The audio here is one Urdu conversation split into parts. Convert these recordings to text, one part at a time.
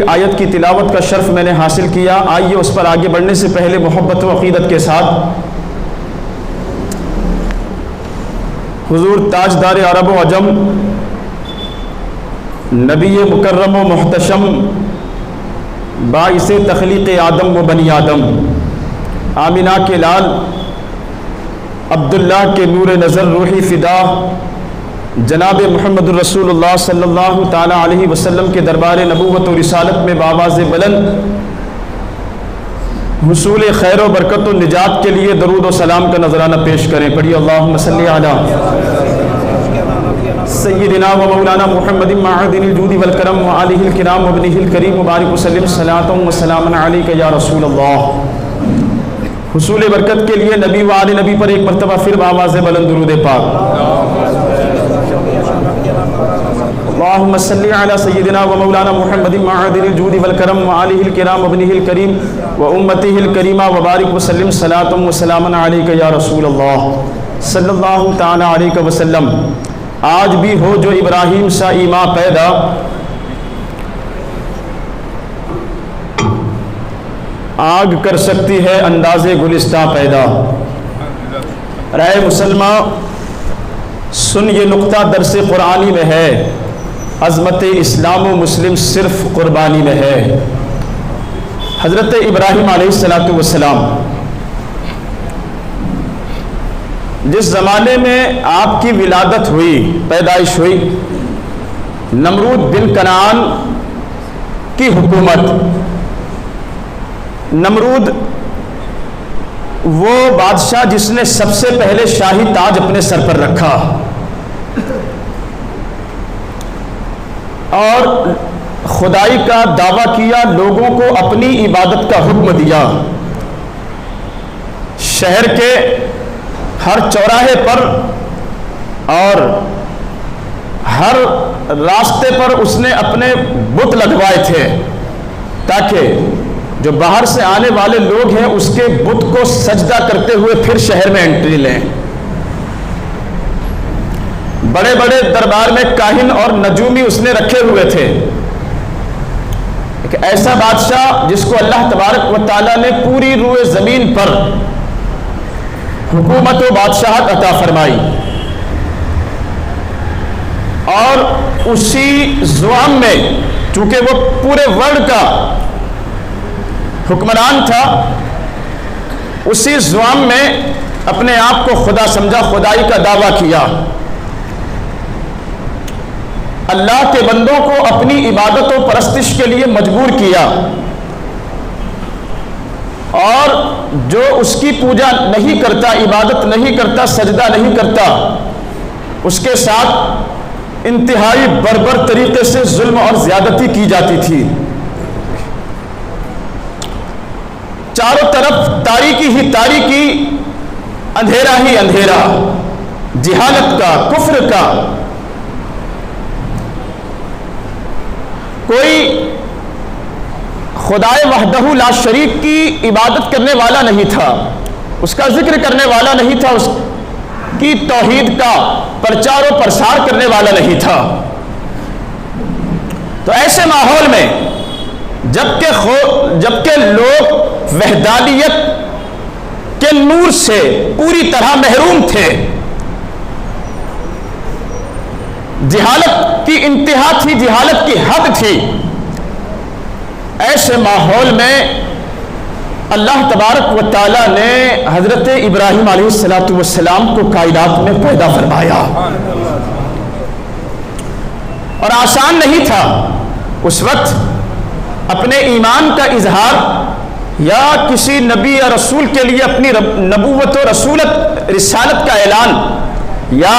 آیت کی تلاوت کا شرف میں نے حاصل کیا۔ آئیے اس پر آگے بڑھنے سے پہلے محبت و عقیدت کے ساتھ حضور تاجدار عرب و عجم، نبی مکرم و محتشم، باعث تخلیق آدم و بنی آدم، آمینہ کے لال، عبداللہ کے نور نظر روحی فدا، جناب محمد الرسول اللہ صلی اللہ تعالی علیہ وسلم کے دربار نبوت و رسالت میں بآواز بلند حصول خیر و برکت و نجات کے لیے درود و سلام کا نذرانہ پیش کریں۔ پڑھیے اللہم صلی علی سیدنا و مولانا محمد معدن الجود والکرم وآلہ الکرام وابنہ الکریم مبارک وسلم صلاۃ و سلام علیک یا رسول اللہ۔ حصول برکت کے لیے نبی و آل نبی پر ایک مرتبہ پھر بآواز بلند درود پاک۔ اللہم صلی علی سیدنا و مولانا محمد معدن الجود والکرم وآلہ الکرام وابنہ الکریم و امتہ الکریمہ وبارک وسلم صلاۃ و سلام علیک یا رسول اللہ صلی اللہ تعالی علیہ وسلم۔ آج بھی ہو جو ابراہیم سا ایمان پیدا، آگ کر سکتی ہے انداز گلستہ پیدا۔ رائے مسلمہ سن یہ نقطہ درس قرآنی میں ہے، عظمت اسلام و مسلم صرف قربانی میں ہے۔ حضرت ابراہیم علیہ السلام جس زمانے میں آپ کی ولادت ہوئی، پیدائش ہوئی، نمرود بن کنعان کی حکومت، نمرود وہ بادشاہ جس نے سب سے پہلے شاہی تاج اپنے سر پر رکھا اور خدائی کا دعویٰ کیا، لوگوں کو اپنی عبادت کا حکم دیا۔ شہر کے ہر چوراہے پر اور ہر راستے پر اس نے اپنے بت لگوائے تھے تاکہ جو باہر سے آنے والے لوگ ہیں اس کے بت کو سجدہ کرتے ہوئے پھر شہر میں انٹری لیں۔ بڑے بڑے دربار میں کاہن اور نجومی اس نے رکھے ہوئے تھے۔ ایک ایسا بادشاہ جس کو اللہ تبارک و تعالیٰ نے پوری روئے زمین پر حکومت و بادشاہت عطا فرمائی، اور اسی زعم میں چونکہ وہ پورے ورلڈ کا حکمران تھا، اسی زعم میں اپنے آپ کو خدا سمجھا، خدائی کا دعویٰ کیا، اللہ کے بندوں کو اپنی عبادت و پرستش کے لیے مجبور کیا، اور جو اس کی پوجا نہیں کرتا، عبادت نہیں کرتا، سجدہ نہیں کرتا، اس کے ساتھ انتہائی بربر طریقے سے ظلم اور زیادتی کی جاتی تھی۔ چاروں طرف تاریکی ہی تاریکی، اندھیرا ہی اندھیرا، جہالت کا، کفر کا، کوئی خدائے وحدہ لا شریک کی عبادت کرنے والا نہیں تھا، اس کا ذکر کرنے والا نہیں تھا، اس کی توحید کا پرچار و پرسار کرنے والا نہیں تھا۔ تو ایسے ماحول میں جبکہ لوگ وحدانیت کے نور سے پوری طرح محروم تھے، جہالت کی انتہا تھی، جہالت کی حد تھی، ایسے ماحول میں اللہ تبارک و تعالیٰ نے حضرت ابراہیم علیہ السلام کو کائنات میں پیدا فرمایا، اور آسان نہیں تھا اس وقت اپنے ایمان کا اظہار یا کسی نبی یا رسول کے لیے اپنی نبوت و رسالت کا اعلان، یا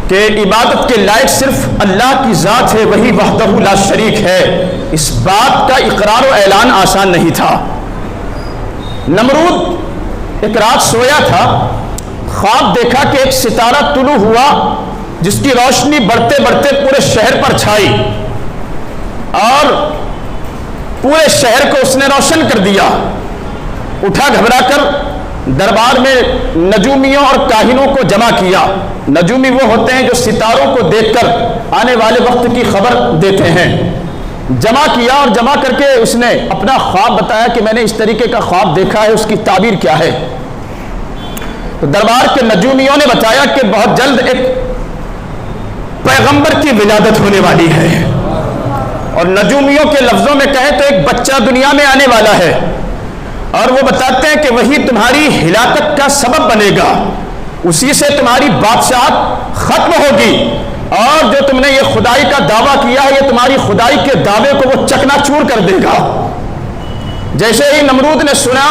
کہ عبادت کے لائق صرف اللہ کی ذات ہے، وہی وحدہ لا شریک ہے، اس بات کا اقرار و اعلان آسان نہیں تھا۔ نمرود ایک رات سویا تھا، خواب دیکھا کہ ایک ستارہ طلوع ہوا جس کی روشنی بڑھتے بڑھتے پورے شہر پر چھائی، اور پورے شہر کو اس نے روشن کر دیا۔ اٹھا گھبرا کر دربار میں نجومیوں اور کاہنوں کو جمع کیا۔ نجومی وہ ہوتے ہیں جو ستاروں کو دیکھ کر آنے والے وقت کی خبر دیتے ہیں۔ جمع کیا اور جمع کر کے اس نے اپنا خواب بتایا کہ میں نے اس طریقے کا خواب دیکھا ہے، اس کی تعبیر کیا ہے؟ تو دربار کے نجومیوں نے بتایا کہ بہت جلد ایک پیغمبر کی ولادت ہونے والی ہے، اور نجومیوں کے لفظوں میں کہیں تو ایک بچہ دنیا میں آنے والا ہے، اور وہ بتاتے ہیں کہ وہی تمہاری ہلاکت کا سبب بنے گا، اسی سے تمہاری بادشاہت ختم ہوگی، اور جو تم نے یہ خدائی کا دعویٰ کیا ہے یہ تمہاری خدائی کے دعوے کو وہ چکنا چور کر دے گا۔ جیسے ہی نمرود نے سنا،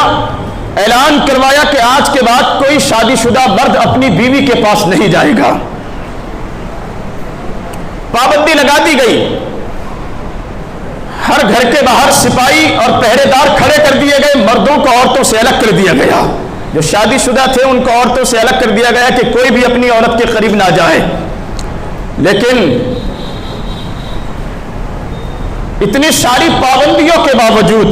اعلان کروایا کہ آج کے بعد کوئی شادی شدہ مرد اپنی بیوی کے پاس نہیں جائے گا، پابندی لگا دی گئی، ہر گھر کے باہر سپاہی اور پہرے دار کھڑے کر دیے گئے، مردوں کو عورتوں سے الگ کر دیا گیا، جو شادی شدہ تھے ان کو عورتوں سے الگ کر دیا گیا کہ کوئی بھی اپنی عورت کے قریب نہ جائے۔ لیکن اتنی ساری پابندیوں کے باوجود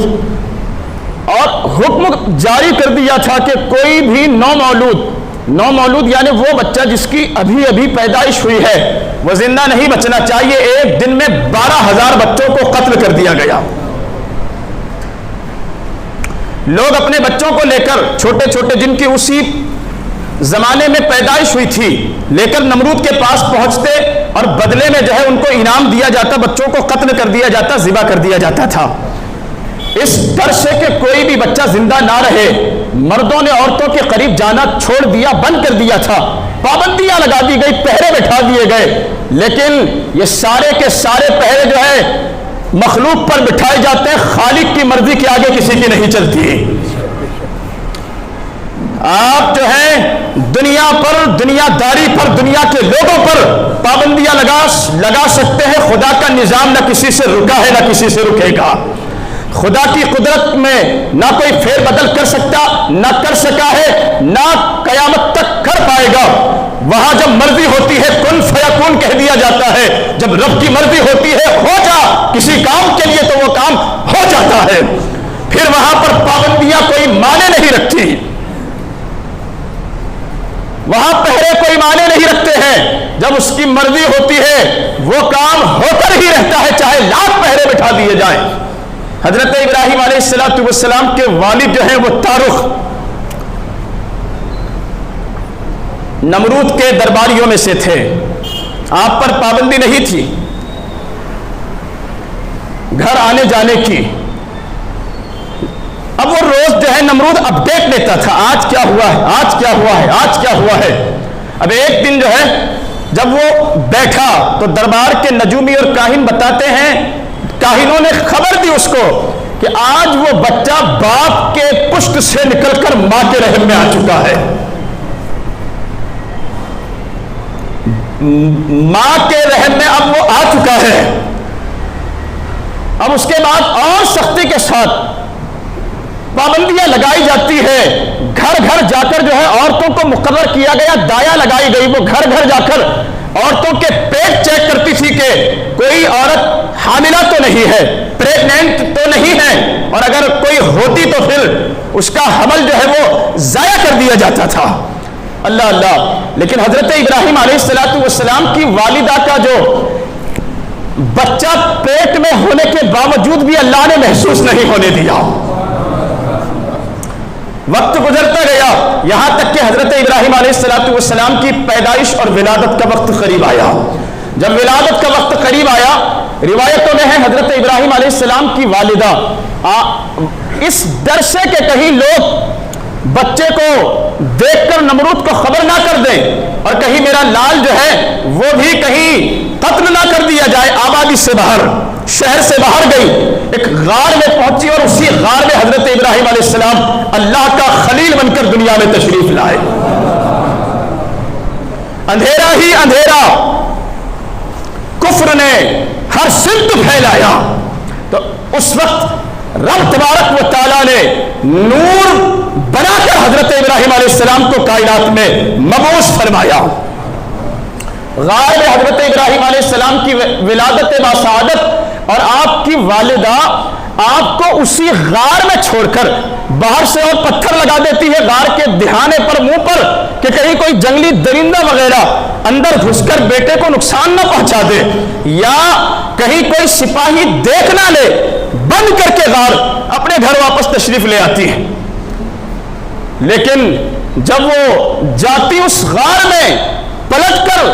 اور حکم جاری کر دیا تھا کہ کوئی بھی نو مولود یعنی وہ بچہ جس کی ابھی ابھی پیدائش ہوئی ہے وہ زندہ نہیں بچنا چاہیے۔ ایک دن میں 12,000 بچوں کو قتل کر دیا گیا۔ لوگ اپنے بچوں کو لے کر چھوٹے چھوٹے جن کی اسی زمانے میں پیدائش ہوئی تھی لے کر نمرود کے پاس پہنچتے اور بدلے میں جو ہے ان کو انعام دیا جاتا، بچوں کو قتل کر دیا جاتا، ذبح کر دیا جاتا تھا، اس ڈر سے کہ کوئی بھی بچہ زندہ نہ رہے۔ مردوں نے عورتوں کے قریب جانا چھوڑ دیا، بند کر دیا تھا، پابندیاں لگا دی گئی، پہرے بٹھا دیے گئے، لیکن یہ سارے کے سارے پہرے جو ہے مخلوق پر بٹھائے جاتے ہیں، خالق کی مرضی کے آگے کسی کی نہیں چلتی۔ آپ جو ہے دنیا پر، دنیا داری پر، دنیا کے لوگوں پر پابندیاں لگا سکتے ہیں، خدا کا نظام نہ کسی سے رکا ہے نہ کسی سے رکے گا۔ خدا کی قدرت میں نہ کوئی پھیر بدل کر سکتا، نہ کر سکا ہے، نہ قیامت تک کر پائے گا۔ وہاں جب مرضی ہوتی ہے کن فیکون کہہ دیا جاتا ہے، جب رب کی مرضی ہوتی ہے ہو جا کسی کام کے لیے تو وہ کام ہو جاتا ہے، پھر وہاں پر پابندیاں کوئی معنی نہیں رکھتی، وہاں پہرے کوئی معنی نہیں رکھتے ہیں، جب اس کی مرضی ہوتی ہے وہ کام ہو کر ہی رہتا ہے، چاہے لاکھ پہرے بٹھا دیے جائیں۔ حضرت ابراہیم علیہ السلام کے والد جو ہیں وہ تارخ نمرود کے درباریوں میں سے تھے، آپ پر پابندی نہیں تھی گھر آنے جانے کی۔ اب وہ روز جو ہے نمرود اپڈیٹ لیتا تھا، آج کیا ہوا ہے، آج کیا ہوا ہے، آج کیا ہوا ہے۔ اب ایک دن جو ہے جب وہ بیٹھا تو دربار کے نجومی اور کاہن بتاتے ہیں، کاہنوں نے خبر دی اس کو کہ آج وہ بچہ باپ کے پشت سے نکل کر ماں کے رحم میں آ چکا ہے، ماں کے رحم میں اب وہ آ چکا ہے۔ اب اس کے بعد اور سختی کے ساتھ پابندیاں لگائی جاتی ہے، گھر گھر جا کر جو ہے عورتوں کو مقرر کیا گیا، دایا لگائی گئی، وہ گھر گھر جا کر عورتوں کے پیٹ چیک کرتی تھی کہ کوئی عورت حاملہ تو نہیں ہے، پریگننٹ تو نہیں ہے، اور اگر کوئی ہوتی تو پھر اس کا حمل جو ہے وہ ضائع کر دیا جاتا تھا۔ اللہ اللہ۔ لیکن حضرت ابراہیم علیہ السلام کی والدہ کا جو بچہ پیٹ میں ہونے کے باوجود بھی اللہ نے محسوس نہیں ہونے دیا۔ وقت گزرتا گیا یہاں تک کہ حضرت ابراہیم علیہ السلام کی پیدائش اور ولادت کا وقت قریب آیا۔ جب ولادت کا وقت قریب آیا، روایتوں میں ہے حضرت ابراہیم علیہ السلام کی والدہ اس ڈر سے کہ کہیں لوگ بچے کو دیکھ کر نمرود کو خبر نہ کر دیں اور کہیں میرا لال جو ہے وہ بھی کہیں قتل نہ کر دیا جائے، آبادی سے باہر، شہر سے باہر گئی، ایک غار میں پہنچی اور اسی غار میں حضرت ابراہیم علیہ السلام اللہ کا خلیل بن کر دنیا میں تشریف لائے۔ اندھیرا ہی اندھیرا کفر نے ہر سمت پھیلایا، تو اس وقت رب تبارک و تعالیٰ نے نور بنا کر حضرت ابراہیم علیہ السلام کو کائنات میں مبعوث فرمایا۔ غار میں حضرت ابراہیم علیہ السلام کی ولادت باسعادت اور آپ کی والدہ آپ کو اسی غار میں چھوڑ کر باہر سے اور پتھر لگا دیتی ہے غار کے دہانے پر، منہ پر، کہ کہیں کوئی جنگلی درندہ وغیرہ اندر گھس کر بیٹے کو نقصان نہ پہنچا دے، یا کہیں کوئی سپاہی دیکھ نہ لے، بند کر کے غار اپنے گھر واپس تشریف لے آتی ہے۔ لیکن جب وہ جاتی اس غار میں پلٹ کر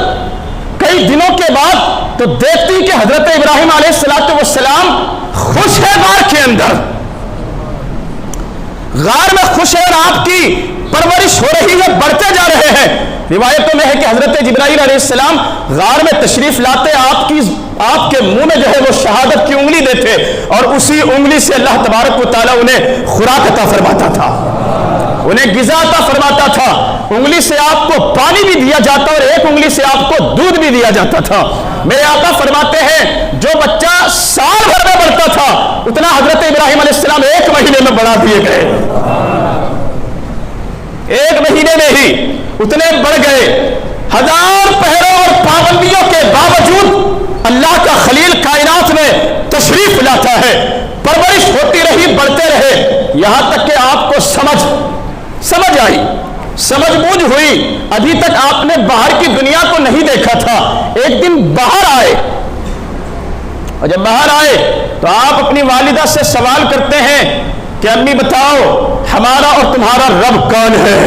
کئی دنوں کے بعد، تو دیکھتی کہ حضرت ابراہیم علیہ السلام خوش ہے غار کے اندر، غار میں خوش ہے، اور آپ کی پرورش ہو رہی ہے، بڑھتے جا رہے ہیں۔ روایتوں میں ہے کہ حضرت جبرائیل علیہ السلام غار میں تشریف لاتے آپ کے منہ میں جو ہے وہ شہادت کی انگلی دیتے، اور اسی انگلی سے اللہ تبارک و تعالیٰ انہیں خوراک عطا فرماتا تھا، انہیں غذا عطا فرماتا تھا۔ انگلی سے آپ کو پانی بھی دیا جاتا اور ایک انگلی سے آپ کو دودھ بھی دیا جاتا تھا۔ میرے آقا فرماتے ہیں جو بچہ سال بھر میں بڑھتا تھا، اتنا حضرت ابراہیم علیہ السلام 1 مہینے میں بڑھا دیے گئے، 1 مہینے میں ہی اتنے بڑھ گئے۔ 1000 پہروں اور پابندیوں کے باوجود اللہ کا خلیل کائنات میں تشریف لاتا ہے، پرورش ہوتی رہی، بڑھتے رہے، یہاں تک کہ آپ کو سمجھ آئی، سمجھ بوجھ ہوئی۔ ابھی تک آپ نے باہر کی دنیا کو نہیں دیکھا تھا، ایک دن باہر آئے، اور جب باہر آئے تو آپ اپنی والدہ سے سوال کرتے ہیں کہ امی بتاؤ ہمارا اور تمہارا رب کون ہے؟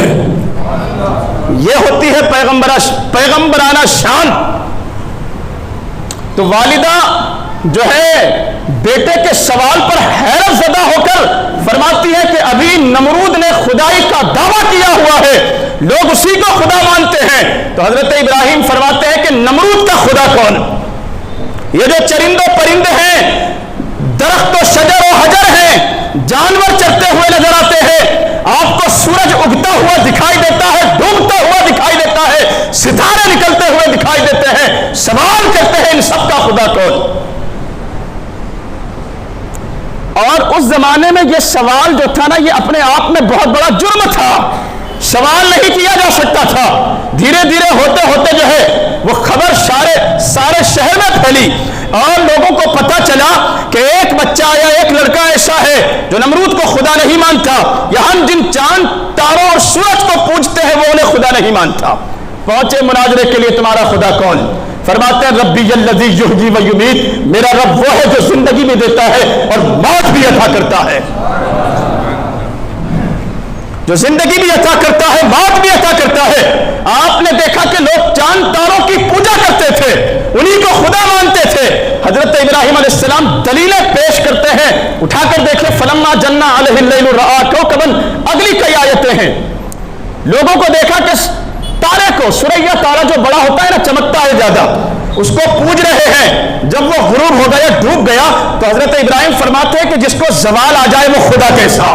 یہ ہوتی ہے پیغمبرانہ شان۔ تو والدہ جو ہے بیٹے کے سوال پر حیرت زدہ ہو کر فرماتی ہے کہ ابھی نمرود نے خدائی کا دعویٰ کیا ہوا ہے، لوگ اسی کو خدا مانتے ہیں۔ تو حضرت ابراہیم فرماتے ہیں کہ نمرود کا خدا کون؟ یہ جو چرند و پرند ہیں، درخت و شجر و حجر ہیں، جانور چرتے ہوئے نظر آتے ہیں، آپ کو سورج اگتا ہوا دکھائی دیتا ہے، ڈوبتا ہوا دکھائی دیتا ہے، ستارے نکلتے ہوئے دکھائی دیتے ہیں، سوال کرتے ہیں ان سب کا خدا کون؟ اور اس زمانے میں یہ سوال جو تھا نا، یہ اپنے آپ میں بہت بڑا جرم تھا، سوال نہیں کیا جا سکتا تھا۔ دھیرے دھیرے ہوتے ہوتے جو ہے وہ خبر سارے شہر میں پھیلی، اور لوگوں کو پتا چلا کہ ایک بچہ یا ایک لڑکا ایسا ہے جو نمرود کو خدا نہیں مانتا، یا ہم جن چاند تاروں اور سورج کو پوجتے ہیں وہ انہیں خدا نہیں مانتا۔ پہنچے مناظرے کے لیے، تمہارا خدا کون؟ فرماتے ہیں ربی الذی یحیی و یمیت، میرا رب وہ ہے جو زندگی بھی دیتا ہے اور موت بھی عطا کرتا ہے، جو زندگی بھی عطا کرتا ہے، موت بھی عطا کرتا ہے۔ آپ نے دیکھا کہ لوگ چاند تاروں کی پوجا کرتے تھے، انہی کو خدا مانتے تھے۔ حضرت ابراہیم علیہ السلام دلیلیں پیش کرتے ہیں، اٹھا کر دیکھیں فلما جن علیہ اللیل رأى کوكبا، اگلی کئی آیتیں ہیں۔ لوگوں کو دیکھا کہ تارے کو، سریا تارا جو بڑا ہوتا ہے نا، چمکتا ہے زیادہ، اس کو پوج رہے ہیں۔ جب وہ غروب ہو گیا، ڈوب گیا، تو حضرت ابراہیم فرماتے ہیں کہ جس کو زوال آ جائے وہ خدا کیسا،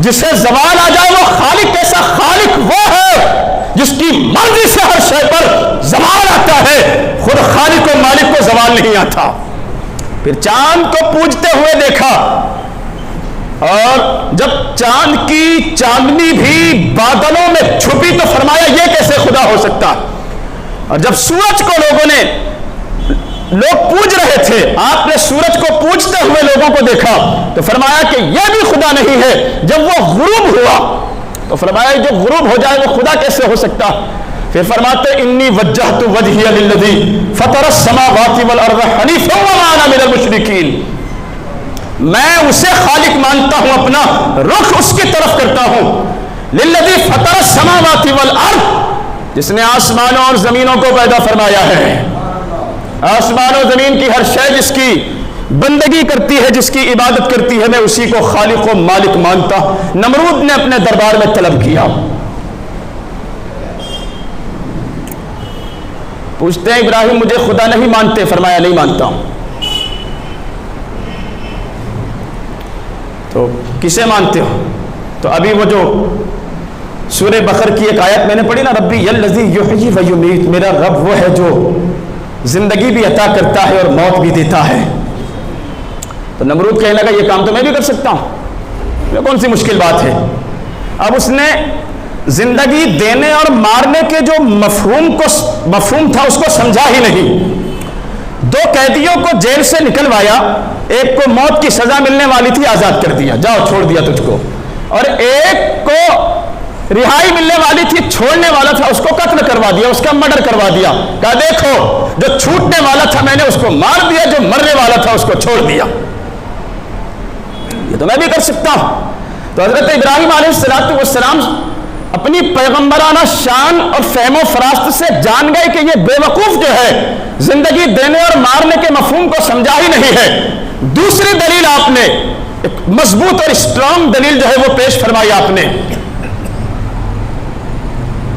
جسے زوال آ جائے وہ خالق کیسا؟ خالق وہ ہے جس کی مرضی سے ہر شے پر زوال آتا ہے، خود خالق و مالک کو زوال نہیں آتا۔ پھر چاند کو پوجتے ہوئے دیکھا، اور جب چاند کی چاندنی بھی بادلوں میں چھپی تو فرمایا یہ کیسے خدا ہو سکتا؟ اور جب سورج کو لوگ پوج رہے تھے، آپ نے سورج کو پوجتے ہوئے لوگوں کو دیکھا تو فرمایا کہ یہ بھی خدا نہیں ہے۔ جب وہ غروب ہوا تو فرمایا جو غروب ہو جائے وہ خدا کیسے ہو سکتا؟ پھر فرماتے انی وجہت وجہی للذی فطر السماوات والارض حنیفا وما انا من المشرکین، میں اسے خالق مانتا ہوں، اپنا رخ اس کی طرف کرتا ہوں۔ للذی فطر السماوات والارض، جس نے آسمانوں اور زمینوں کو پیدا فرمایا ہے، آسمان و زمین کی ہر شے جس کی بندگی کرتی ہے، جس کی عبادت کرتی ہے، میں اسی کو خالق و مالک مانتا۔ نمرود نے اپنے دربار میں طلب کیا، پوچھتے ہیں ابراہیم مجھے خدا نہیں مانتے؟ فرمایا نہیں مانتا ہوں۔ تو کسے مانتے ہو؟ تو ابھی وہ جو سورہ بقرہ کی ایک آیت میں نے پڑھی نا، ربی الذی یحیی و یمیت، میرا رب وہ ہے جو زندگی بھی عطا کرتا ہے اور موت بھی دیتا ہے۔ تو نمرود کہنے لگا یہ کام تو میں بھی کر سکتا ہوں، یہ کون سی مشکل بات ہے؟ اب اس نے زندگی دینے اور مارنے کے جو مفہوم تھا اس کو سمجھا ہی نہیں۔ 2 قیدیوں کو جیل سے نکلوایا، ایک کو موت کی سزا ملنے والی تھی، آزاد کر دیا، جاؤ چھوڑ دیا تجھ کو، اور ایک کو رہائی ملنے والی تھی، چھوڑنے والا تھا، اس کو قتل کروا دیا، اس کا مرڈر کروا دیا. کہا دیکھو جو چھوٹنے والا تھا میں نے اس کو مار دیا، جو مرنے والا تھا اس کو چھوڑ دیا. یہ تو میں بھی کر سکتا ہوں. تو حضرت ابراہیم علیہ السلام اپنی پیغمبرانہ شان اور فہم و فراست سے جان گئے کہ یہ بے وقوف جو ہے زندگی دینے اور مارنے کے مفہوم کو سمجھا ہی نہیں ہے. دوسری دلیل آپ نے ایک مضبوط اور اسٹرانگ دلیل جو ہے وہ پیش فرمائی آپ نے.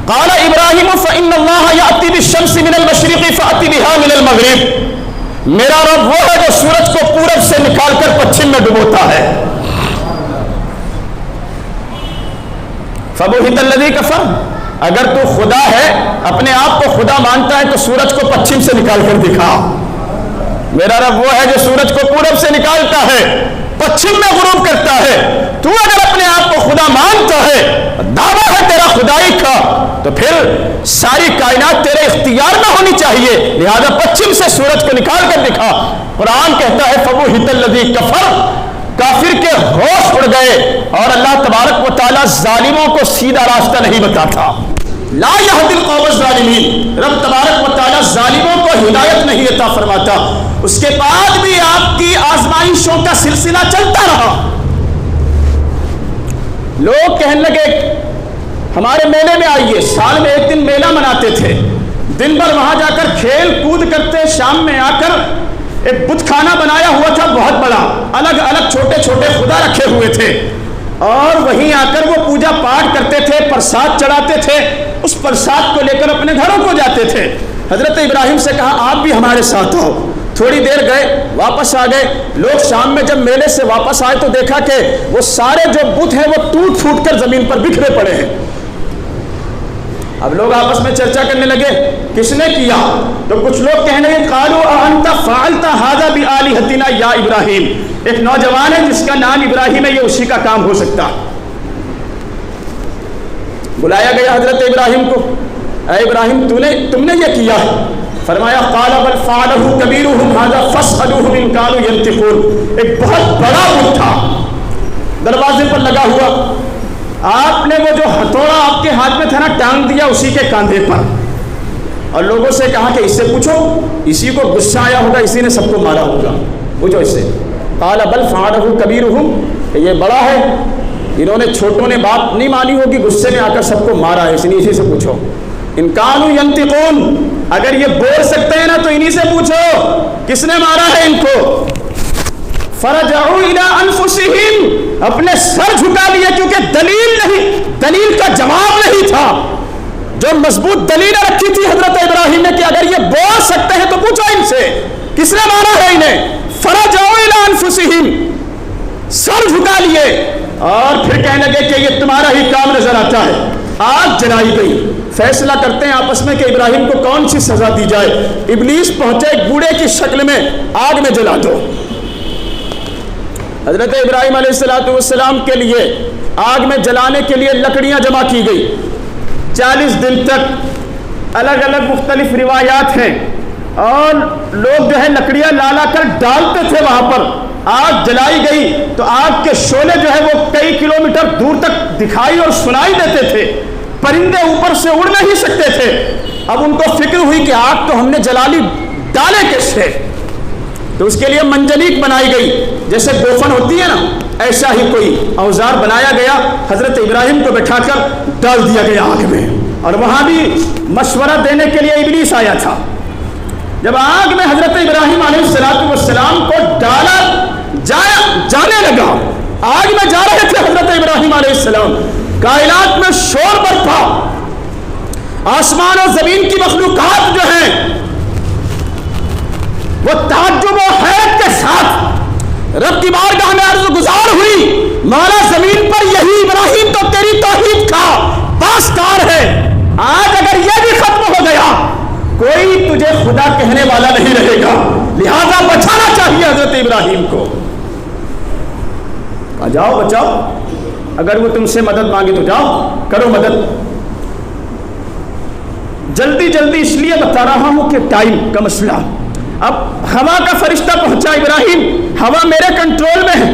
قال ابراہیم فإن اللہ یأتی بالشمس من المشرق فأتی بها من المغرب. میرا رب وہ ہے جو سورج کو پورب سے نکال کر پچھم میں ڈبوتا ہے. فبہت الذی کفر. اگر تو خدا ہے، اپنے آپ کو خدا مانتا ہے تو سورج کو پچھم سے نکال کر دکھا. میرا رب وہ ہے جو سورج کو پورب سے نکالتا ہے، پچھم میں غروب کرتا ہے. تو اگر اپنے آپ کو خدا مانتا ہے، دعویٰ ہے تیرا خدائی کا، تو پھر ساری کائنات تیرے اختیار میں ہونی چاہیے، لہذا پچھم سے سورج کو نکال کر دکھا. قرآن کہتا ہے فبہت الذی کفر. کافر کے ہوش اڑ گئے اور اللہ تبارک و تعالیٰ ظالموں کو سیدھا راستہ نہیں بتاتا. لا یہدی القوم الظالمین. رب تبارک و تعالیٰ ظالموں کو ہدایت نہیں عطا فرماتا. اس کے بعد بھی آپ کی آزمائشوں کا سلسلہ چلتا رہا. لوگ کہنے لگے ہمارے میلے میں آئیے. سال میں ایک دن میلہ مناتے تھے، دن بھر وہاں جا کر کھیل کود کرتے، شام میں آ کر ایک بت خانہ بنایا ہوا تھا بہت بڑا، الگ الگ چھوٹے چھوٹے خدا رکھے ہوئے تھے، اور وہیں آ کر وہ پوجا پاٹ کرتے تھے، پرساد چڑھاتے تھے، اس پرساد کو لے کر اپنے گھروں کو جاتے تھے. حضرت ابراہیم سے کہا آپ بھی ہمارے ساتھ آؤ. تھوڑی دیر گئے، واپس آ گئے. لوگ شام میں جب میلے سے واپس آئے تو دیکھا کہ وہ سارے جو بت ہیں وہ ٹوٹ پھوٹ کر زمین پر بکھرے پڑے ہیں. اب لوگ آپس میں چرچا کرنے لگے کس نے کیا؟ تو کچھ لوگ کہنے لگے قالوا انت فعلت هذا بآلهتنا یا ابراہیم. ایک نوجوان ہے جس کا نام ابراہیم ہے، یہ اسی کا کام ہو سکتا. بلایا گیا حضرت ابراہیم کو، اے ابراہیم تم نے یہ کیا ہے؟ فرمایا قال بل فعله كبيرهم هذا فاسألوهم ان كانوا ينطقون. ایک بہت بڑا بت تھا دروازے پر لگا ہوا. آپ نے وہ جو ہتھوڑا آپ کے ہاتھ میں تھا نا ٹانگ دیا اسی کے کاندھے پر، اور لوگوں سے کہا کہ اس سے پوچھو، اسی کو غصہ آیا ہوگا، اسی نے سب کو مارا ہوگا، پوچھو اس سے. قال بل فعله كبيرهم. یہ بڑا ہے، انہوں نے چھوٹوں نے بات نہیں مانی ہوگی، غصے میں آ کر سب کو مارا ہے، اس لیے اسی سے پوچھو. ان كانوا ينطقون. اگر یہ بول سکتے ہیں نا تو انہی سے پوچھو کس نے مارا ہے ان کو. فرجعوا الى انفسهم. اپنے سر جھکا لیے کیونکہ دلیل کا جواب نہیں تھا. جو مضبوط دلیل رکھی تھی حضرت ابراہیم نے کہ اگر یہ بول سکتے ہیں تو پوچھو ان سے کس نے مارا ہے انہیں. فرجعوا الى انفسهم. سر جھکا لیے اور پھر کہنے لگے کہ یہ تمہارا ہی کام نظر آتا ہے. آگ جلائی گئی. فیصلہ کرتے ہیں آپس میں کہ ابراہیم کو کون سی سزا دی جائے. ابلیس پہنچے ایک بوڑھے کی شکل میں، آگ میں جلا دو. حضرت ابراہیم علیہ السلام کے لیے آگ میں جلانے کے لیے لکڑیاں جمع کی گئی. 40 دن تک الگ الگ مختلف روایات ہیں، اور لوگ جو ہے لکڑیاں لا لا کر ڈالتے تھے وہاں پر. آگ جلائی گئی تو آگ کے شعلے جو ہے وہ کئی کلومیٹر دور تک دکھائی اور سنائی دیتے تھے. پرندے اوپر سے اڑ نہیں سکتے تھے. اب ان کو فکر ہوئی کہ آگ تو ہم نے جلا لی، ڈالے کیسے؟ تو اس کے لیے منجنیق بنائی گئی، جیسے گوفن ہوتی ہے نا، ایسا ہی کوئی اوزار بنایا گیا. حضرت ابراہیم کو بٹھا کر ڈال دیا گیا آگ میں، اور وہاں بھی مشورہ دینے کے لیے ابلیس آیا تھا. جب آگ میں حضرت ابراہیم علیہ السلام کو ڈالا جانے لگا، آگ میں جا رہے تھے حضرت ابراہیم علیہ السلام، کائنات میں شور برپا. آسمان و زمین کی مخلوقات جو ہیں وہ تعجب و حیرت کے ساتھ رب کی بارگاہ میں عرض گزار ہوئی، مولا زمین پر یہی ابراہیم تو تیری توحید کا پاسدار ہے. آج اگر یہ بھی ختم ہو گیا کوئی تجھے خدا کہنے والا نہیں رہے گا، لہذا بچانا چاہیے حضرت ابراہیم کو. جاؤ بچاؤ، اگر وہ تم سے مدد مانگے تو جاؤ کرو مدد. جلدی اس لیے بتا رہا ہوں کہ ٹائم کا مسئلہ. اب ہوا کا فرشتہ پہنچا، ابراہیم ہوا میرے کنٹرول میں ہے،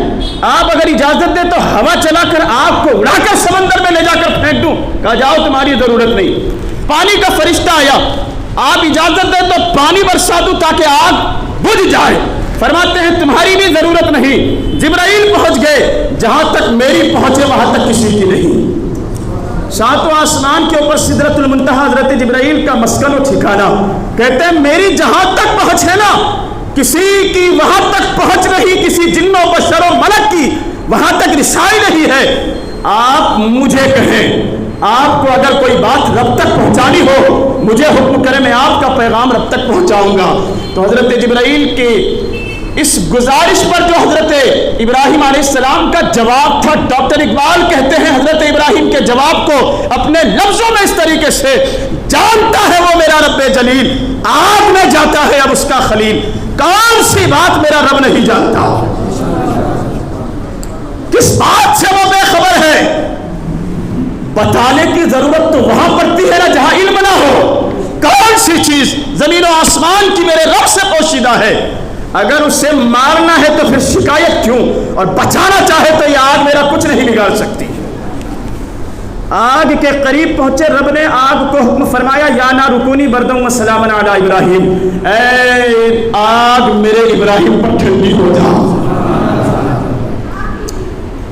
آپ اگر اجازت دیں تو ہوا چلا کر آگ کو اڑا کر سمندر میں لے جا کر پھینک دوں؟ کہا جاؤ، تمہاری ضرورت نہیں۔ پانی کا فرشتہ آیا، آپ اجازت دیں تو پانی برسا دوں تاکہ آگ بجھ جائے؟ فرماتے ہیں تمہاری بھی ضرورت نہیں، جبرائیل پہنچ گئے، جہاں تک میری پہنچے وہاں تک کسی کی نہیں۔ ساتوں آسمان کے اوپر سدرۃ المنتہا حضرت جبرائیل کا مسکن و ٹھکانہ، کہتے ہیں میری جہاں تک پہنچ ہے نا، کسی کی وہاں تک پہنچ نہیں، کسی جن و بشر و ملک کی وہاں تک رسائی نہیں ہے۔ آپ مجھے کہیں، آپ کو اگر کوئی بات رب تک پہنچانی ہو، مجھے حکم کرے، میں آپ کا پیغام رب تک پہنچاؤں گا۔ تو حضرت جبرائیل کی اس گزارش پر جو حضرت ابراہیم علیہ السلام کا جواب تھا، ڈاکٹر اقبال کہتے ہیں حضرت ابراہیم کے جواب کو اپنے لفظوں میں اس طریقے سے، جانتا ہے وہ میرا رب جلیل، آگ میں جاتا ہے اب اس کا خلیل، کون سی بات میرا رب نہیں جانتا؟ کس بات سے وہ بے خبر ہے؟ بتانے کی ضرورت تو وہاں پڑتی ہے نا جہاں علم نہ ہو۔ کون سی چیز زمین و آسمان کی میرے رب سے پوشیدہ ہے؟ اگر اسے مارنا ہے تو پھر شکایت کیوں، اور بچانا چاہے تو یہ آگ میرا کچھ نہیں بگاڑ سکتی۔ آگ کے قریب پہنچے، رب نے آگ کو حکم فرمایا، یا نار کونی بردم و سلام علی ابراہیم، اے آگ میرے ابراہیم پر ٹھنڈی ہو جا۔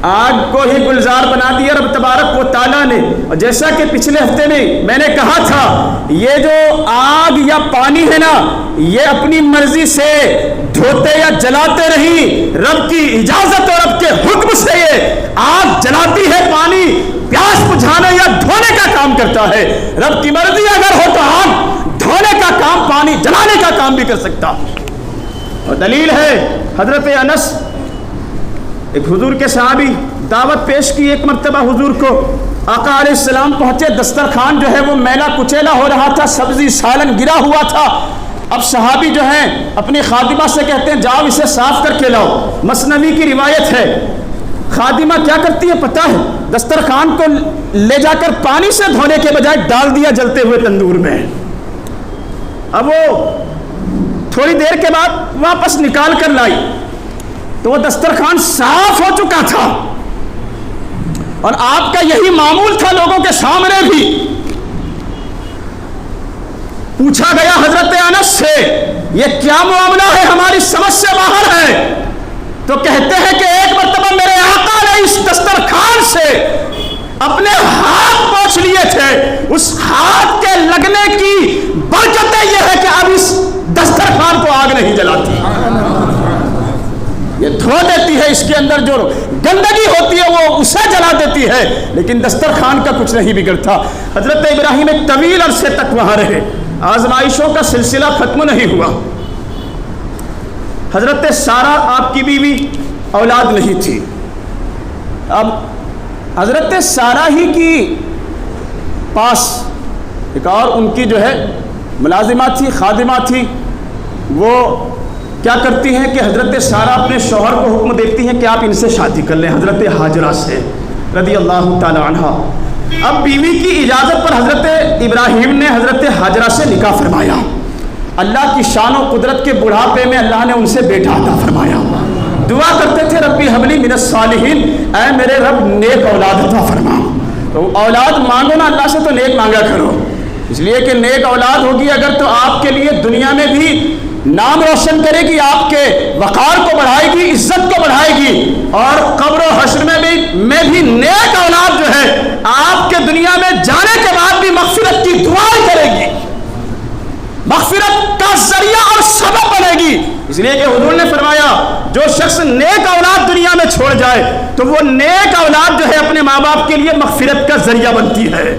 آگ کو ہی گلزار بنا دیا رب تبارک و تعالیٰ نے۔ اور جیسا کہ پچھلے ہفتے میں نے کہا تھا، یہ جو آگ یا پانی ہے نا، یہ اپنی مرضی سے دھوتے یا جلاتے نہیں، رب کی اجازت اور رب کے حکم سے یہ آگ جلاتی ہے، پانی پیاس بجھانے یا دھونے کا کام کرتا ہے۔ رب کی مرضی اگر ہو تو آگ دھونے کا کام، پانی جلانے کا کام بھی کر سکتا۔ اور دلیل ہے حضرت انس، ایک حضور کے صحابی، دعوت پیش کی ایک مرتبہ حضور کو، آقا علیہ السلام پہنچے، دسترخوان جو ہے وہ میلا کچیلا ہو رہا تھا، سبزی سالن گرا ہوا تھا۔ اب صحابی جو ہیں اپنی خادمہ سے کہتے ہیں جاؤ اسے صاف کر کے لاؤ۔ مثنوی کی روایت ہے، خادمہ کیا کرتی ہے پتہ ہے؟ دسترخوان کو لے جا کر پانی سے دھونے کے بجائے ڈال دیا جلتے ہوئے تندور میں۔ اب وہ تھوڑی دیر کے بعد واپس نکال کر لائی تو وہ دسترخوان صاف ہو چکا تھا، اور آپ کا یہی معمول تھا لوگوں کے سامنے بھی۔ پوچھا گیا حضرت انس سے، یہ کیا معاملہ ہے، ہماری سمجھ سے باہر ہے؟ تو کہتے ہیں کہ ایک مرتبہ میرے آقا نے اس دسترخوان سے اپنے ہاتھ پوچھ لیے تھے، اس ہاتھ کے لگنے کی برکت یہ ہے کہ اب اس دسترخوان کو آگ نہیں جلاتی، یہ دھو دیتی ہے، اس کے اندر جو گندگی ہوتی ہے وہ اسے جلا دیتی ہے، لیکن دسترخوان کا کچھ نہیں بگڑتا۔ حضرت ابراہیم ایک طویل عرصے تک وہاں رہے، آزمائشوں کا سلسلہ ختم نہیں ہوا۔ حضرت سارہ آپ کی بیوی، اولاد نہیں تھی۔ اب حضرت سارہ ہی کی پاس ایک اور ان کی جو ہے ملازمہ تھی، خادمہ تھی، وہ کیا کرتی ہیں کہ حضرت سارہ اپنے شوہر کو حکم دیتی ہیں کہ آپ ان سے شادی کر لیں، حضرت ہاجرہ سے رضی اللہ تعالی عنہ۔ اب بیوی کی اجازت پر حضرت ابراہیم نے حضرت ہاجرہ سے نکاح فرمایا۔ اللہ کی شان و قدرت کے بڑھاپے میں اللہ نے ان سے بیٹا عطا فرمایا۔ دعا کرتے تھے ربی حبلی من الصالحین، اے میرے رب نیک اولاد عطا فرما۔ تو اولاد مانگو نا اللہ سے تو نیک مانگا کرو، اس لیے کہ نیک اولاد ہوگی اگر تو آپ کے لیے دنیا میں بھی نام روشن کرے گی، آپ کے وقار کو بڑھائے گی، عزت کو بڑھائے گی، اور قبر و حشر میں بھی نیک اولاد جو ہے آپ کے دنیا میں جانے کے بعد بھی مغفرت کی دعائیں کرے گی، مغفرت کا ذریعہ اور سبب بنے گی۔ اس لیے کہ حضور نے فرمایا جو شخص نیک اولاد دنیا میں چھوڑ جائے تو وہ نیک اولاد جو ہے اپنے ماں باپ کے لیے مغفرت کا ذریعہ بنتی ہے۔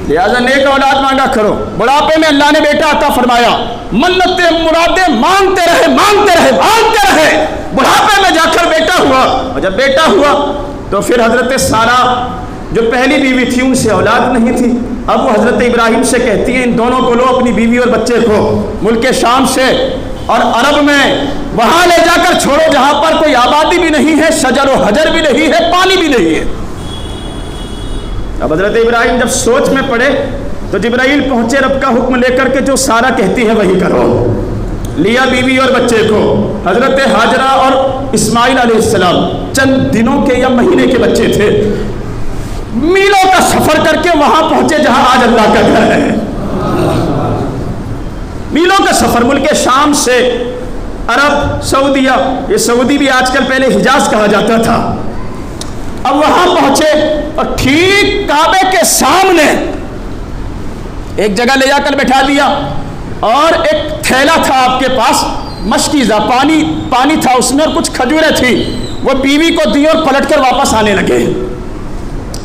لہذا نیک اولاد مانگا کرو۔ بڑھاپے میں اللہ نے بیٹا عطا فرمایا، منتیں مرادیں مانگتے رہے مانگتے رہے مانگتے رہے، بڑھاپے میں جا کر بیٹا ہوا، اور جب بیٹا ہوا تو پھر حضرت سارہ جو پہلی بیوی تھی ان سے اولاد نہیں تھی۔ اب وہ حضرت ابراہیم سے کہتی ہیں ان دونوں کو لو، اپنی بیوی اور بچے کو ملک شام سے اور عرب میں وہاں لے جا کر چھوڑو جہاں پر کوئی آبادی بھی نہیں ہے، شجر و حجر بھی نہیں ہے، پانی بھی نہیں ہے۔ اب حضرت ابراہیم جب سوچ میں پڑے تو جبرائیل پہنچے رب کا حکم لے کر کے، جو سارا کہتی ہے وہی کرو۔ لیا بیوی اور بچے کو، حضرت ہاجرہ اور اسماعیل علیہ السلام چند دنوں کے یا مہینے کے بچے تھے، میلوں کا سفر کر کے وہاں پہنچے جہاں آج اللہ کا گھر ہے۔ میلوں کا سفر، ملک شام سے عرب، سعودیہ، یہ سعودی بھی آج کل، پہلے حجاز کہا جاتا تھا، اب وہاں پہنچے اور ٹھیک کعبے کے سامنے ایک جگہ لے جا کر بٹھا دیا، اور ایک تھیلا تھا آپ کے پاس مشکیزہ، پانی تھا اس میں اور کچھ کھجوریں تھی، وہ بیوی کو دی اور پلٹ کر واپس آنے لگے۔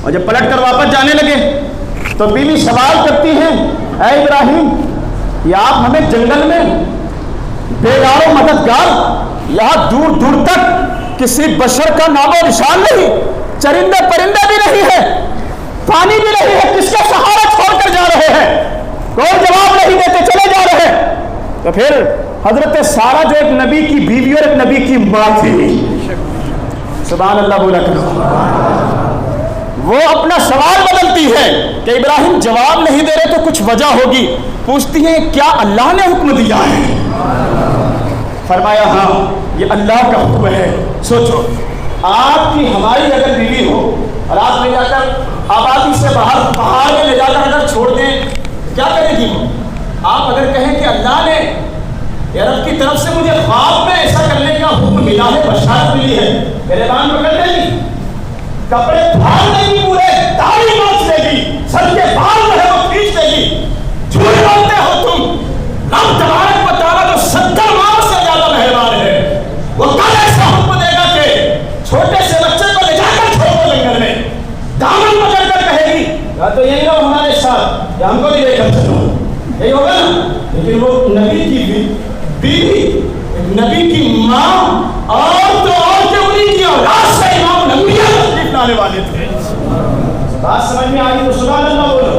اور جب پلٹ کر واپس جانے لگے تو بیوی سوال کرتی ہے، اے ابراہیم، یہ آپ ہمیں جنگل میں بے یار و مددگار، یہاں دور دور تک کسی بشر کا نام و نشان نہیں، چرندے پرندے بھی نہیں ہے، پانی بھی نہیں ہے، کس کا سہارا چھوڑ کر جا رہے ہیں؟ کوئی جواب نہیں دیتے، چلے جا رہے ہیں۔ تو پھر حضرت سارہ جو ایک نبی کی بیوی اور ایک نبی کی ماں تھی، سبحان اللہ بولا کرو، وہ اپنا سوال بدلتی ہے کہ ابراہیم جواب نہیں دے رہے تو کچھ وجہ ہوگی، پوچھتی ہیں کیا اللہ نے حکم دیا ہے؟ فرمایا ہاں یہ اللہ کا حکم ہے۔ سوچو آپ کی ہماری اگر بیوی ہو اور آپ لے جا کر آبادی سے باہر پہاڑ میں لے جا کر اگر چھوڑ دیں، کیا کرے گی وہ؟ آپ اگر کہیں کہ اللہ نے رب کی طرف سے مجھے خواب میں ایسا کرنے کا حکم ملا ہے، بشارت ملی ہے، میرے بان پکڑ لے گی، کپڑے پھاڑ لے گی، پورے داڑھی نوچ لے گی، سر کے بال جو ہے وہ کھینچ لے گی۔ جھوٹ بولتے ہو تم، رب تبارک و تعالیٰ جو 70 ماہ سے زیادہ مہربان ہے، وہ کل ایسا حکم دے گا کہ چھوٹے سے بچے کو لے جا کر چھوڑ دو جنگل میں، دامن پکڑ کر کہے گی یا تو یہی رہو ہمارے ساتھ یا ہم کو بھی لے کر چلو، یہی ہوگا نا۔ لیکن وہ نبی کی بیوی، نبی کی ماں، اور تو اور کے انہیں کی اولاد سے امام الانبیاء تشریف لانے والے تھے۔ بات سمجھ میں آئی تو سبحان اللہ بولو۔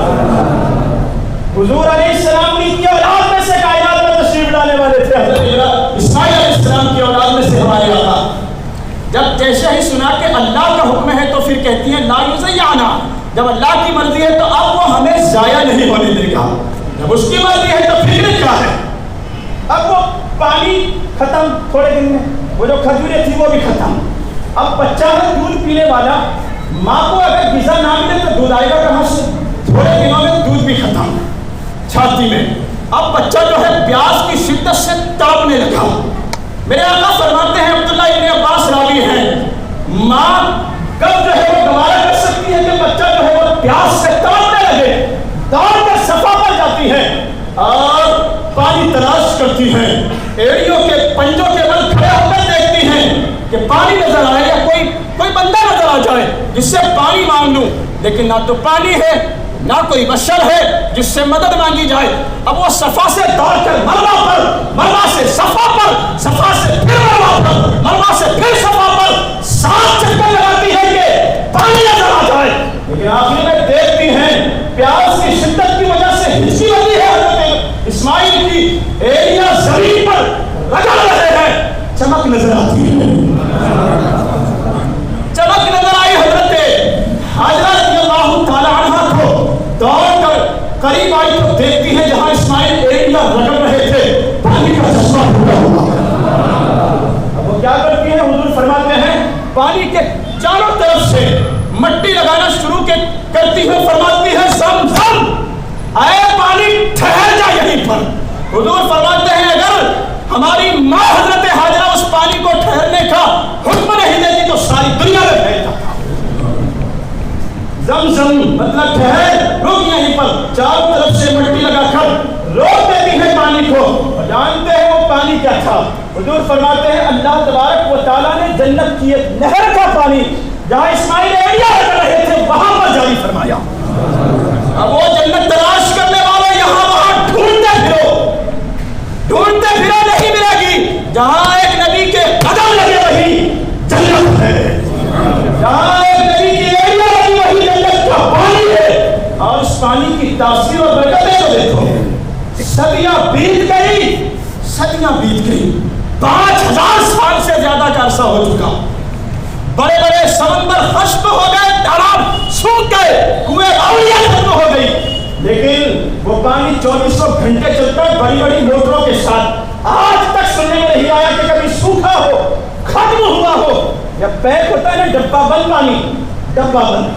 حضور علیہ السلام کی اولاد میں سے کائنات میں تشریف لانے والے تھے، حضرت اسماعیل علیہ السلام کی اولاد میں سے ہمارے آقا۔ جب جیسے ہی سنا کہ اللہ کا حکم ہے تو پھر کہتی ہیں لا یضیعنا، جب اللہ کی مرضی ہے تو اب وہ ہمیں ضائع نہیں ہونے دے گا، جب اس کی مرضی ہے تو فکر کیا ہے؟ اب وہ پانی ختم تھوڑے دن میں، وہ جو کھجوریں تھی وہ بھی ختم، اب بچہ ہے دودھ پینے والا، ماں کو اگر غذا نہ ملے تو دودھ آئے گا کہاں سے؟ تھوڑے دنوں میں دودھ بھی ختم چھاتی میں، اب بچہ جو ہے پیاس کی شدت سے تڑپنے لگا۔ میرے آقا فرماتے ہیں، عبداللہ ابن عباس راوی ہیں، ماں کب جو ہے وہ گوارا کر سکتی ہے کہ بچہ جو ہے وہ پیاس سے تڑپنے لگے، دوڑ کر صفا پر جاتی ہے اور پانی تلاش کرتی ہے، ایڑیوں کے پنجوں کے بل کھڑے ہو کر دیکھتی ہیں کہ پانی نظر آئے یا کوئی بندہ نظر آ جائے جس سے پانی مانگ لوں، لیکن نہ تو پانی ہے نہ کوئی بشر ہے جس سے مدد مانگی جائے۔ اب وہ صفا سے دوڑ کر مروا پر، مروا سے صفا پر، صفا سے پھر مروا پر، مروا سے پھر صفا پر 7 چکر لگاتی ہے کہ پانی نظر آ جائے، لیکن آخر میں دیکھتی ہیں پیاس کی شدت کی وجہ سے ہچکی لگی ہے، حضرت اسماعیل کی ایڑیاں زمین پر رگڑ رہے ہیں، چمک نظر آتی ہے، چمک نظر آئی حضرت ہاجرہ رضی اللہ تعالی عنہ کو، دوڑ کر قریب آئی تو دیکھتی ہے جہاں اسماعیل ایڑیاں رگڑ رہے تھے پانی کا چشمہ پھوٹا ہوا۔ اب وہ کیا کرتی ہے؟ حضور فرماتے ہیں پانی کے چاروں طرف سے مٹی لگانا شروع کرتی ہے، فرماتی ہے زمزم، اے پانی ٹھہر جا یہیں پر۔ حضور فرماتے ہیں اگر ہماری ماں حضرت ہاجرہ اس پانی کو ٹھہرنے کا حکم نہیں دیتی تو ساری دنیا میں پھیل جاتا۔ زمزم مطلب ٹھہر، رک یہیں پر، چاروں طرف سے مٹی لگا کر روک دیتی ہے پانی کو۔ جانتے ہیں وہ پانی کیا تھا؟ حضور فرماتے ہیں اللہ تبارک و تعالیٰ نے جنت کی ایک نہر کا پانی جہاں اسماعیل ایڑیاں رگڑ رہے تھے وہاں پر جاری فرمایا۔ اب وہ جنت تلاش کرنے والے یہاں وہاں ڈھونڈتے پھرو نہیں ملے گی، جہاں ایک نبی کے قدم لگے وہی جنت ہے، جہاں ایک نبی کی ایڑیاں لگی وہی جنت کا پانی ہے۔ اور اس پانی کی تاثیر اور برکتیں تو دیکھو، صدیاں بیت گئی، صدیاں بیت گئی، 5000 سال سے زیادہ کا عرصہ ہو چکا، بڑے بڑے سمندر خشک ہو گئے، تالاب سوکھ گئے، کنویں باولیاں ختم ہو گئی، لیکن وہ پانی 2400 گھنٹے چلتا ہے بڑی بڑی موٹروں کے ساتھ. آج تک سننے میں نہیں آیا کہ کبھی سوکھا ہو, ختم ہوا ہو. جب پیک ہوتا ہے نا ڈبہ بند پانی, ڈبہ بند,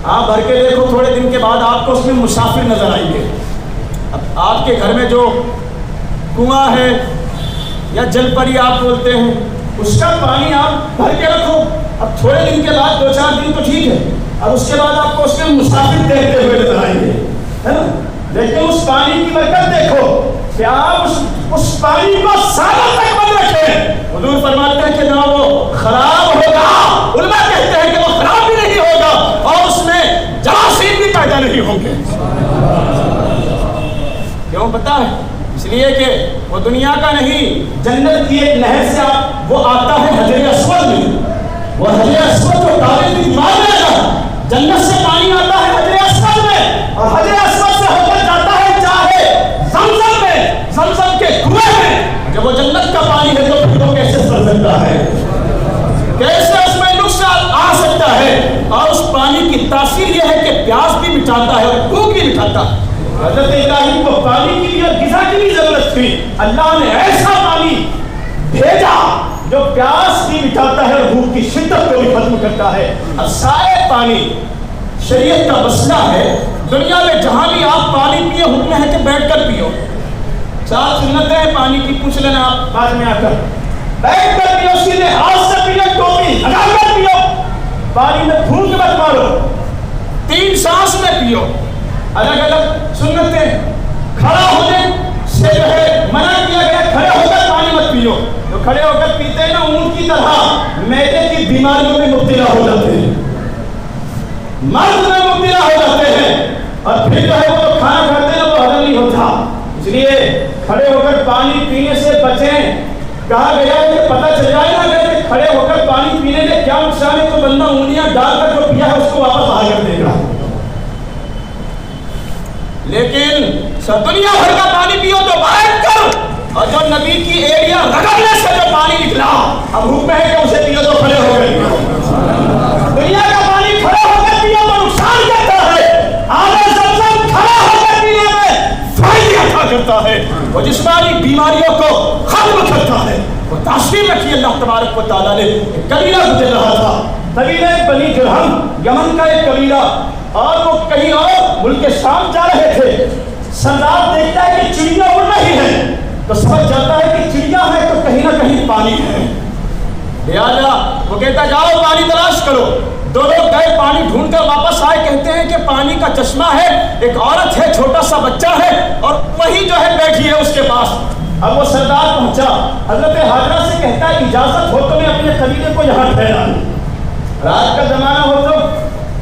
آپ بھر کے دیکھو تھوڑے دن کے بعد آپ کو اس میں مسافر نظر آئیں گے. اب آپ کے گھر میں جو کنواں ہے یا جل پری آپ بولتے ہیں, اس کا پانی آپ بھر کے رکھو, اب تھوڑے دن کے بعد 2-4 دن تو ٹھیک ہے, اب اس کے بعد آپ کو اس میں مسافر دیکھتے ہوئے نظر آئیں گے, ہے نا. لیکن اس پانی کی برکت دیکھو کہ آپ اس پانی کو سالوں تک بند رکھیں. حضور فرماتے ہیں کہ نہ وہ خراب ہوگا, علماء کہتے ہیں کہ وہ خراب بھی نہیں ہوگا اور اس میں جراثیم بھی پیدا نہیں ہوں گے. کیوں پتا ہے؟ اس لیے کہ وہ دنیا کا نہیں, جنت کی ایک نہر سے وہ آتا ہے حجر اسود میں. وہ حجر اسود کو کعبے کی دیوار میں لگا, جنت سے پانی آتا ہے حجر اسود میں, اور حجر اسود سے ہو کر جاتا ہے چاہے زمزم میں, زمزم کے کنویں میں. جب وہ جنت کا پانی ہے تو پھر وہ کیسے سر سکتا ہے, کیسے اس میں نقص آ سکتا ہے. اور اس پانی کی تاثیر یہ ہے کہ پیاس بھی مٹاتا ہے اور بھوک بھی مٹاتا ہے. حضرت ابراہیم کو پانی کی اور غذا کی بھی ضرورت تھی, اللہ نے ایسا پانی بھیجا جو پیاس بھی مٹاتا ہے اور بھوک کی شدت کو بھی ختم کرتا ہے. اب سارے پانی شریعت کا مسئلہ ہے. دنیا میں جہاں بھی آپ پانی پیے حکم ہے کہ بیٹھ کر پیو. 4 سنتیں ہیں پانی کی, پوچھ لینا آپ بعد میں آ کر. بیٹھ کر پیو, سیدھے ہاتھ سے پیو, ٹوپی لگا کر پیو, پانی میں پھونک مت مارو, 3 سانس میں پیو. الگ الگ سنتیں. کھڑا ہونے سے جو ہے منع کیا گیا, کھڑے ہو کر پانی مت پیو. جو کھڑے ہو کر پیتے ہیں نا اونٹ کی طرح معدے کی بیماریوں میں مبتلا ہو جاتے ہیں, مرض میں مبتلا ہو جاتے ہیں, اور پھر جو ہے وہ کھانا کھاتے ہیں وہ ہضم نہیں ہوتا. اس لیے کھڑے ہو کر پانی پینے سے بچیں. کہا گیا کہ پتہ چل جائے نا کہ کھڑے ہو کر پانی پینے میں کیا نقصان ہے, تو بندہ انگلیاں ڈال کر جو پیا ہے اس کو واپس باہر کر دے گا. لیکن دنیا بھر کا پانی پیو تو بیٹھ کر, اور جو نبی کی ایڑیاں رگڑنے سے جو پانی نکلا اب حکم ہے کہ اسے پیو تو کھڑے ہو کر پیو. دنیا کا پانی کھڑے ہو کر پیو تو نقصان کرتا ہے, آب زمزم کھڑا ہو کر پینے میں فائدہ عطا کرتا ہے, وہ جسمانی بیماریوں کو ختم کرتا ہے. وہ تاثیر رکھی اللہ تبارک و تعالیٰ نے. قبیلہ گزر رہا تھا, قبیلہ بنی جرہم, یمن کا ایک قبیلہ, اور وہ کہیں اور ملک شام جا رہے تھے. سردار دیکھتا ہے کہ چڑیا اڑ رہی ہے تو سمجھ جاتا ہے کہ چڑیا ہے تو کہیں نہ کہیں پانی ہے. لہٰذا وہ کہتا جاؤ پانی تلاش کرو. 2 لوگ گئے, پانی ڈھونڈ کر واپس آئے, کہتے ہیں کہ پانی کا چشمہ ہے, ایک عورت ہے, چھوٹا سا بچہ ہے, اور وہی جو ہے بیٹھی ہے اس کے پاس. اب وہ سردار پہنچا, حضرت حاجرہ سے کہتا ہے اجازت ہو تو میں اپنے قبیلے کو یہاں ٹھہرا دوں. رات کا زمانہ ہو تو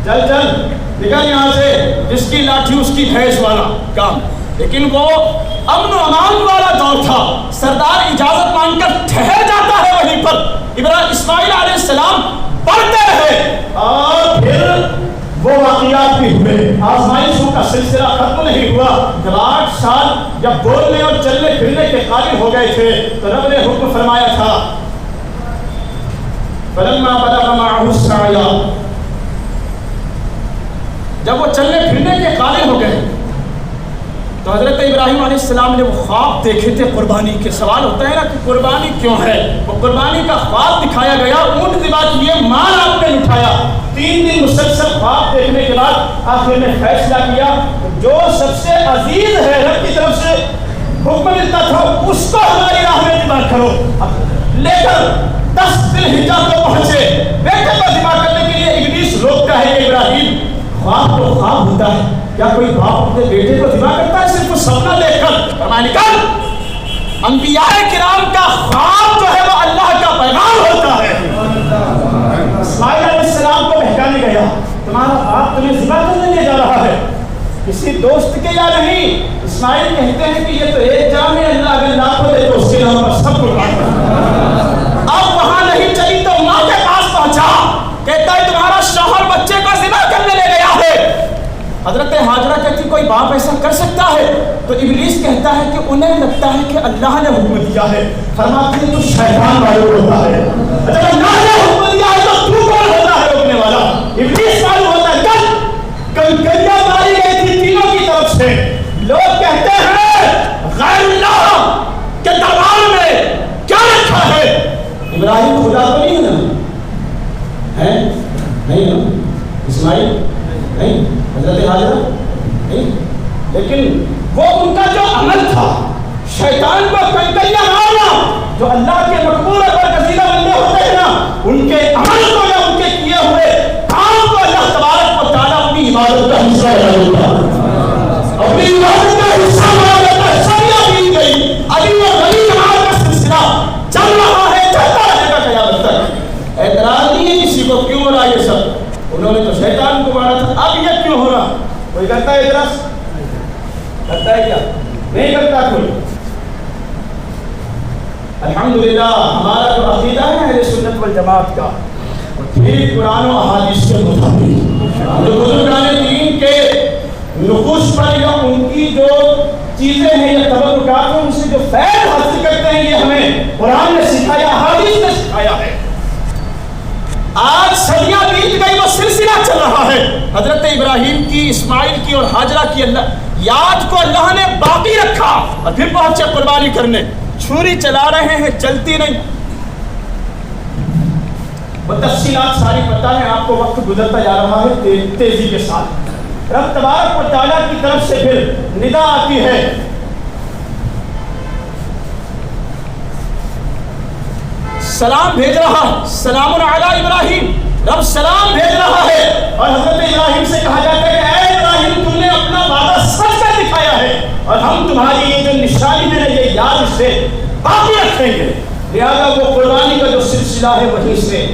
چل چل نکل یہاں سے, جس کی لاٹھی اس کی بھینس والا کام. لیکن وہ امن و امان والا دور تھا. سردار اجازت مانگ کر ٹھہر جاتا ہے وہیں پر. اسماعیل علیہ السلام پڑھتے رہے, اور پھر وہ واقعات بھی ہوئے. آزمائشوں کا سلسلہ ختم نہیں ہوا. جب 8 سال جب بولنے اور چلنے پھرنے کے قابل ہو گئے تھے تو رب نے حکم فرمایا تھا فلما بلغ معه السعي, جب وہ چلنے پھرنے کے قابل ہو گئے تو حضرت ابراہیم علیہ السلام نے وہ خواب دیکھے تھے قربانی کے. سوال ہوتا ہے نا کہ قربانی کیوں ہے, وہ قربانی کا خواب دکھایا گیا, اونٹ ذبح کیے, مال آپ نے اٹھایا. 3 دن مسلسل خواب دیکھنے کے بعد آخر میں فیصلہ کیا جو سب سے عزیز ہے رب کی طرف سے حکم ملتا تھا اس کو ہماری راہ میں ذبح کرو. لے کر 10 ذوالحجہ کو پہنچے, بیٹے کو ذبح کرنے کے لیے. ابلیس روکتا ہے کہ ابراہیم خواب تو خواب ہوتا ہے, کیا کوئی باپ اپنے بیٹے کو ذبح کرتا ہے صرف سپنا دیکھ کر؟ فرمایا نکل. انبیاء کرام کا خواب جو ہے وہ اللہ کا پیغام ہوتا ہے. اسماعیل علیہ السلام کو بہکانے گیا, تمہارا باپ تمہیں ذبح کرنے لے جا رہا ہے, کسی دوست کے یا نہیں. اسماعیل کہتے ہیں کہ یہ تو ایک جام ہے, اللہ اگر لاکھوں دے تو اس کے نام پر سب کو اب وہاں نہیں چلی تو ماں کے پاس پہنچا, کہتا ہے تمہارا شوہر بچے کو ذبح کرنے لے گیا ہے. حضرت حاجرہ کہتی کوئی باپ ایسا کر سکتا ہے؟ تو ابلیس کہتا ہے کہ انہیں لگتا ہے کہ اللہ نے حکم دیا ہے. فرماتے ہیں تو شیطان معلوم ہوتا ہے, جب اللہ نے حکم دیا ہے تو تو کون ہوتا ہے روکنے والا؟ ابلیس معلوم ہوتا ہے. کل کنکریاں ماری گئی تھی تینوں کی طرف سے, کو کنکریاں مارنا، جو اللہ کے مقبول اور برگزیدہ بندے ہوتے ہیں نا، ان کے عمل کو یا ان کے کیے ہوئے کام کو اللہ تبارک و تعالیٰ اپنی عبادت کا حصہ بنا دیتا ہے، اپنی عبادت کا حصہ بنا دیتا ہے۔ صدیاں بیت گئی، ابھی وہ غنی جماعت کا سلسلہ چل رہا ہے، چلتا رہے گا قیامت تک۔ اعتراض نہیں ہے کسی کو کیوں ہو رہا یہ سب، انہوں نے تو شیطان کو مارا تھا، اب یہ کیوں ہو رہا؟ کوئی کرتا ہے اعتراض؟ کرتا ہے کیا؟ نہیں کرتا کوئی۔ الحمدللہ ہمارا جو عقیدہ ہے اہل سنت والجماعت کا، ٹھیک قرآن و احادیث کے مطابق جو بزرگان دین کے نقوش پر یا ان کی جو چیزیں ہیں یا تبرکات ہیں ان سے جو فیض حاصل کرتے ہیں، یہ ہمیں قرآن نے سکھایا، احادیث نے سکھایا ہے۔ آج صدیاں بیت گئی، وہ سلسلہ چل رہا ہے حضرت ابراہیم کی، اسماعیل کی اور ہاجرہ کی اللہ یاد کو اللہ نے باقی رکھا، اور پھر پہنچے قربانی کرنے، چھری چلا رہے ہیں چلتی نہیں۔ وہ تفصیلات ساری پتہ ہے آپ کو، وقت گزرتا جا رہا ہے تیزی کے ساتھ۔ رب تبارک و تعالیٰ کی طرف سے پھر ندا آتی ہے، سلام بھیج رہا، سلام علی ابراہیم، رب سلام بھیج رہا ہے، اور حضرت ابراہیم سے کہا جاتا ہے کہ اے ابراہیم تم نے اپنا وعدہ سچ کر دکھایا ہے، اور ہم تمہاری یہ جو نشانی ہے یہ یاد سے باقی رکھیں گے۔ لہذا وہ قربانی کا جو سلسلہ ہے وہیں سے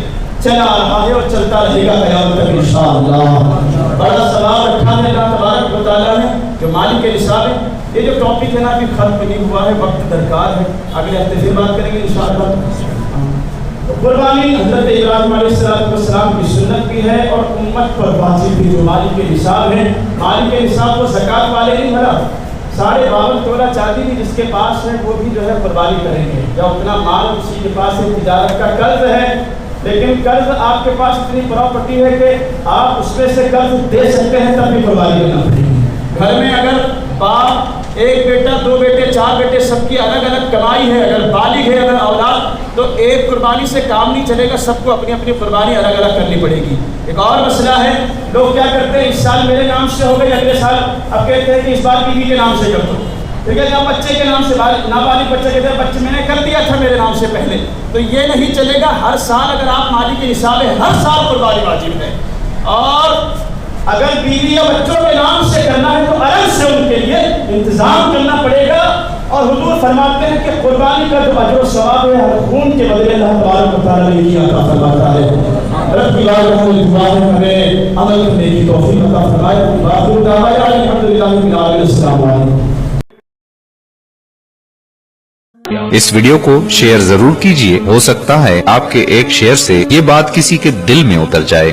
چلا رہا ہے اور چلتا رہے گا قیامت تک انشاءاللہ۔ بڑا ثواب رکھا ہے اللہ تبارک و تعالیٰ نے، جو مالک نصاب ہے۔ یہ جو ٹاپک ہے نا ابھی ختم نہیں ہوا ہے، وقت درکار ہے، اگلے ہفتے پھر بات کریں گے انشاءاللہ۔ قربانی حضرت ابراہیم علیہ السلام کی سنت بھی ہے اور امت پر واجب بھی، جو مالک نصاب ہے۔ مالک نصاب کو زکوٰۃ والے نہیں بھرا، 52 تولہ چاندی بھی جس کے پاس ہے وہ بھی جو ہے قربانی کریں گے، یا اتنا مال کسی کے پاس ہے، تجارت کا قرض ہے، لیکن قرض آپ کے پاس اتنی پراپرٹی ہے کہ آپ اس میں سے قرض دے سکتے ہیں، تب بھی قربانی کرنا پڑے گی۔ گھر میں اگر باپ، ایک بیٹا، 2 بیٹے، 4 بیٹے، سب کی الگ الگ کمائی ہے، اگر بالغ ہے، اگر اولاد، تو ایک قربانی سے کام نہیں چلے گا، سب کو اپنی اپنی قربانی الگ الگ کرنی پڑے گی۔ ایک اور مسئلہ ہے، لوگ کیا کرتے ہیں، اس سال میرے نام سے ہو گئی، اگلے سال اب کہتے ہیں کہ اس بار بیوی کے نام سے کر دو، ٹھیک ہے، یا بچے کے نام سے، نابالغ بچے کہتے ہیں بچے میں نے کر دیا تھا میرے نام سے پہلے، تو یہ نہیں چلے گا۔ ہر سال اگر آپ مالک نصاب ہے، ہر سال قربانی واجب ہے، اور اگر بیوی یا بچوں کے نام سے کرنا ہے تو الگ سے ان کے لیے انتظام کرنا پڑے گا۔ اور حضور فرماتے ہیں کہ قربانی کا جو اجر و ثواب ہے ہر خون کے بدلے اللہ تبارک و تعالیٰ نے یہ عطا فرماتا ہے۔ رب کی بارگاہ میں دعا ہے ہمیں عمل کرنے کی توفیق عطا فرمائے۔ وآخر دعوانا الحمدللہ رب العالمین، السلام علیکم۔ اس ویڈیو کو شیئر ضرور کیجیے، ہو سکتا ہے آپ کے ایک شیئر سے یہ بات کسی کے دل میں اتر جائے۔